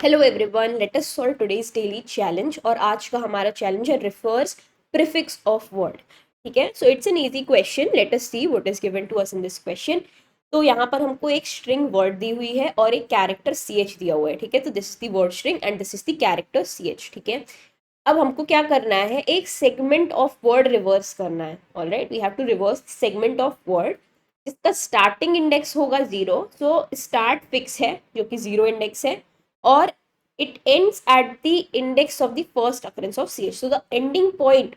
Hello everyone, let us solve today's daily challenge. और आज का हमारा चैलेंज है रिफर्स प्रीफिक्स ऑफ वर्ड। ठीक है, so it's an easy question. Let us see what is given to us in this question. तो यहाँ पर हमको एक स्ट्रिंग वर्ड दी हुई है और एक कैरेक्टर सी एच दिया हुआ है। ठीक है, तो this is the word string and this is the character C H. ठीक है, अब हमको क्या करना है, एक सेगमेंट ऑफ वर्ड रिवर्स करना है। Alright, we have to reverse segment of word जिसका स्टार्टिंग इंडेक्स होगा 0। सो स्टार्ट फिक्स है जो कि 0 इंडेक्स है, और it ends at the index of the first occurrence of ch. So the ending point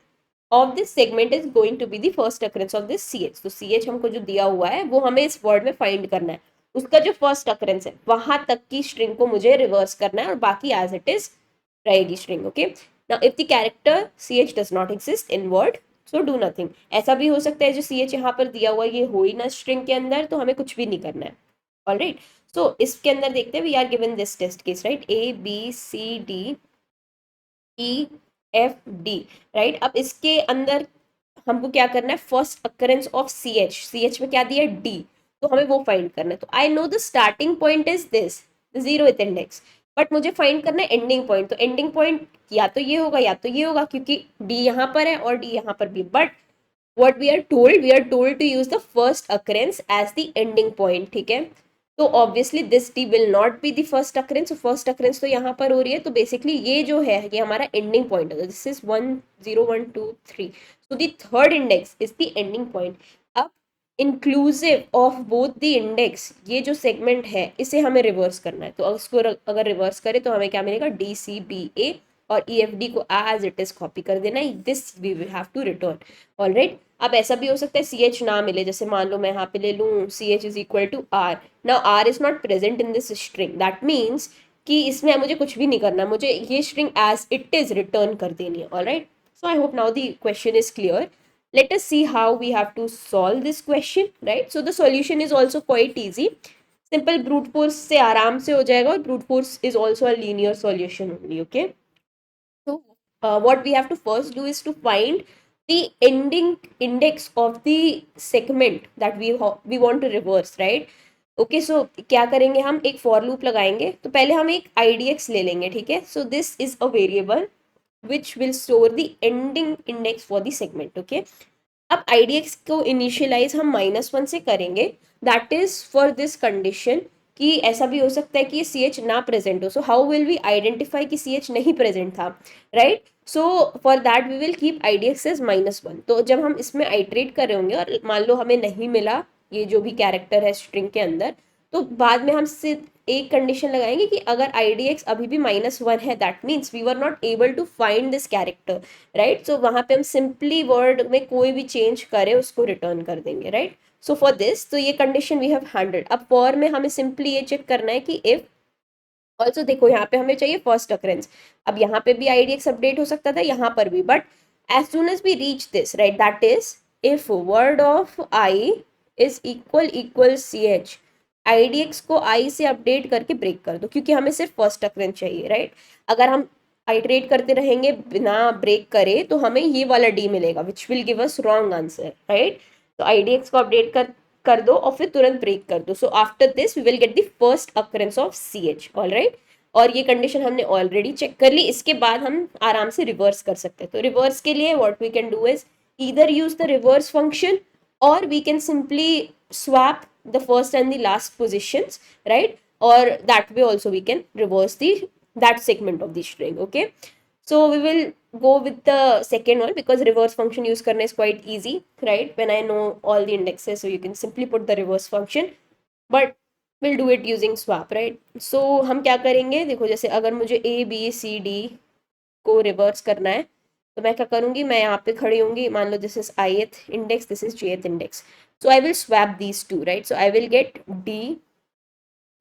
of this segment is going to be the first occurrence of this ch. तो ch हमको जो दिया हुआ है वो हमें इस वर्ड में फाइंड करना है, उसका जो फर्स्ट अकरेंस है वहां तक की स्ट्रिंग को मुझे रिवर्स करना है और बाकी एज इट इज रहेगी string. Okay, now if the character ch does not exist in word, so do nothing. ऐसा भी हो सकता है जो ch यहाँ पर दिया हुआ है ये हो ही ना स्ट्रिंग के अंदर, तो हमें कुछ भी नहीं करना है। ऑलराइट, सो इसके अंदर देखते हैं, we are given this test case, right, A B C D E F D. Right, अब इसके अंदर हमको क्या करना है, first occurrence of C H में क्या दिया है, डी, तो हमें वो फाइंड करना है। तो I know the starting point is this 0th index, but मुझे फाइंड करना है एंडिंग पॉइंट। तो एंडिंग पॉइंट या तो ये होगा या तो ये होगा, क्योंकि डी यहाँ पर है और डी यहाँ पर भी। But what we are told to use the first occurrence as the ending point। ठीक है, तो obviously this T will not be the first occurrence. First occurrence तो यहाँ पर हो रही है, तो बेसिकली ये जो है ये हमारा एंडिंग पॉइंट है। This is 1 0 1 2 3, so the third index is the ending point. अब inclusive of both the index ये जो सेगमेंट है इसे हमें रिवर्स करना है। तो उसको अगर रिवर्स करें तो हमें क्या मिलेगा, डी सी बी ए, और ई एफ डी को एज इट इज कॉपी कर देना है। This we will have to return. Alright, अब ऐसा भी हो सकता है सी एच ना मिले, जैसे मान लो मैं यहाँ पे ले लूँ C H is equal to R. Now R is not present in this string, that means कि इसमें मुझे कुछ भी नहीं करना, मुझे ये string as it is return कर देनी है। Alright, so I hope now the question is clear. Let us see how we have to solve this question, right? So the solution is also quite easy. Simple brute force से आराम से हो जाएगा, और brute force is also a linear solution only. Okay, so what we have to first do is to find the ending index of the segment that we want to reverse, right? Okay, so क्या करेंगे, हम एक for loop लगाएंगे। तो पहले हम एक IDX ले लेंगे। ठीक है, so this is a variable which will store the ending index for the segment. Okay, अब IDX को इनिशियलाइज हम -1 से करेंगे। That is for this condition कि ऐसा भी हो सकता है कि ये सी एच ना प्रेजेंट हो। So how will we identify कि सी एच नहीं प्रेजेंट था, right? So for that we will keep IDX as -1। तो जब हम इसमें आइट्रेट कर रहे होंगे और मान लो हमें नहीं मिला ये जो भी कैरेक्टर है स्ट्रिंग के अंदर, तो बाद में हम सिर्फ एक कंडीशन लगाएंगे कि अगर IDX अभी भी -1 है, that means we were not able to find this character, right? So वहां पे हम सिंपली वर्ड में कोई भी चेंज करें उसको रिटर्न कर देंगे, राइट? सो फॉर दिस, तो ये कंडीशन वी हैव हैंडल्ड। अब फॉर में हमें सिंपली ये चेक करना है कि इफ, ऑल्सो देखो यहाँ पे हमें चाहिए फर्स्ट अकरेंस। अब यहाँ पे भी IDX अपडेट हो सकता था, यहाँ पर भी, but as soon as we reach this, right, that is if word of I is equal C H, IDX को आई से अपडेट करके ब्रेक कर दो, क्योंकि हमें सिर्फ फर्स्ट अकरेंस चाहिए, राइट? अगर हम आइटरेट करते रहेंगे बिना ब्रेक करे तो हमें ये वाला डी मिलेगा which will give us wrong answer, right? तो IDX को अपडेट कर दो और फिर तुरंत ब्रेक कर दो। So after this we will get the first occurrence of C H. Alright, और ये कंडीशन हमने ऑलरेडी चेक कर ली। इसके बाद हम आराम से रिवर्स कर सकते हैं। तो रिवर्स के लिए what we can do is either use the reverse function, और we can simply swap the first and the last positions, right? Or that way also we can reverse that segment of the string. Okay, so we will go with the second one because reverse function use karna is quite easy, right? When I know all the indexes, so you can simply put the reverse function, but we'll do it using swap, right? So हम क्या करेंगे, देखो जैसे अगर मुझे A B C D को reverse करना है तो मैं क्या करूंगी, मैं यहाँ पे खड़ी होंगी, मान लो this is ith index, this is jth index, so I will swap these two, right? So I will get D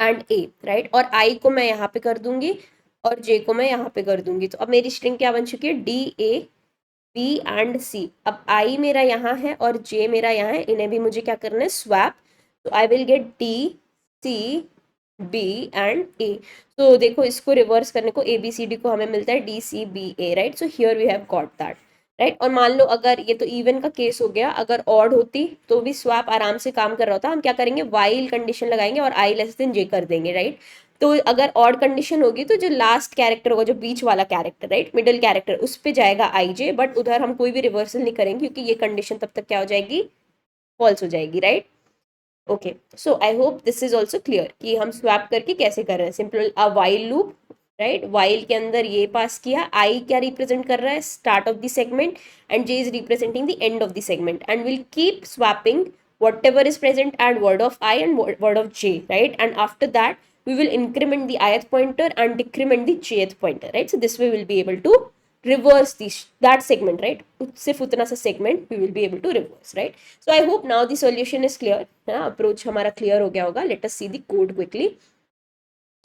and A, right? और I को मैं यहाँ पे कर दूंगी और J को मैं यहाँ पे कर दूंगी। तो अब मेरी स्ट्रिंग क्या बन चुकी है, D A B and C। अब I मेरा यहाँ है और J मेरा यहाँ है, इन्हें भी मुझे क्या करना है, स्वैप। तो I will get D C B and A। तो देखो इसको रिवर्स करने को ABCD को हमें मिलता है DCBA, right? So here we have got that, right? और मान लो अगर ये तो इवन का केस हो गया, अगर ऑड होती तो भी स्वैप आराम से काम कर रहा होता। हम क्या करेंगे, वाइल कंडीशन लगाएंगे और I लेस देन J कर देंगे, राइट? तो अगर ऑड कंडीशन होगी तो जो लास्ट कैरेक्टर होगा, जो बीच वाला कैरेक्टर, राइट, मिडिल कैरेक्टर, उस पे जाएगा आई जे, बट उधर हम कोई भी रिवर्सल नहीं करेंगे क्योंकि ये कंडीशन तब तक क्या हो जाएगी, फॉल्स हो जाएगी, right. Okay, so I hope this is also clear कि हम स्वैप करके कैसे कर रहे हैं। Simple a while loop, right, while के अंदर ये पास किया, आई क्या रिप्रेजेंट कर रहा है, start of the segment, and J is representing the end of the segment, and will keep swapping whatever is present at word of I and word of j, right, and after that we will increment the ith pointer and decrement the jth pointer, right. So this way we'll be able to reverse this that segment, right, सिर्फ उतना सा segment we will be able to reverse, right. So I hope now the solution is clear, approach हमारा clear हो गया होगा. Let us see the code quickly.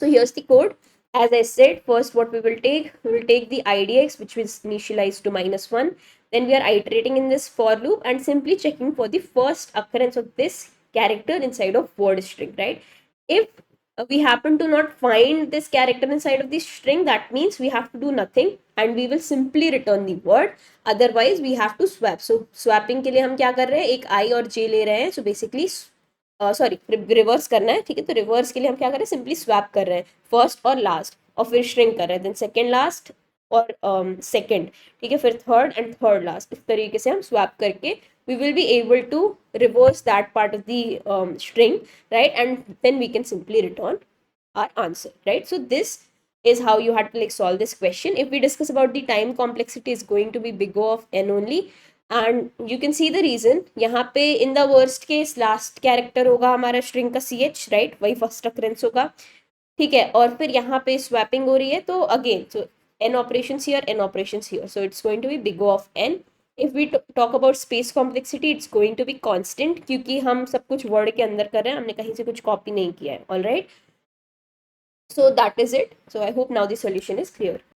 So here's the code. As I said, first what we will take the idx, which is initialized to -1. Then we are iterating in this for loop and simply checking for the first occurrence of this character inside of word string, right? If we happen to not find this character inside of the string, that means we have to do nothing and we will simply return the word. Otherwise we have to swap. So swapping के लिए हम क्या कर रहे हैं, एक I और J ले रहे हैं. So basically सॉरी रिवर्स करना है, ठीक है. तो रिवर्स के लिए हम क्या कर रहे हैं, सिंपली स्वैप कर रहे हैं फर्स्ट और लास्ट, और फिर श्रिंक कर रहे हैं, देन सेकेंड लास्ट और सेकेंड, ठीक है, फिर थर्ड एंड थर्ड लास्ट. इस तरीके से हम स्वैप करके we will be able to reverse that part of the string, right, and then we can simply return our answer, right. So this is how you had to like solve this question. If we discuss about the time complexity, is going to be big O of n only, and you can see the reason. यहाँ पे in the worst case last character होगा हमारा string का ch, right, वही first occurrence होगा, ठीक है. और फिर यहाँ पे swapping हो रही है, तो again so n operations here, n operations here, so it's going to be big O of n. If we talk about space complexity, it's going to be constant क्योंकि हम सब कुछ word के अंदर कर रहे हैं, हमने कहीं से कुछ copy नहीं किया है. All right, so that is it. So I hope now the solution is clear.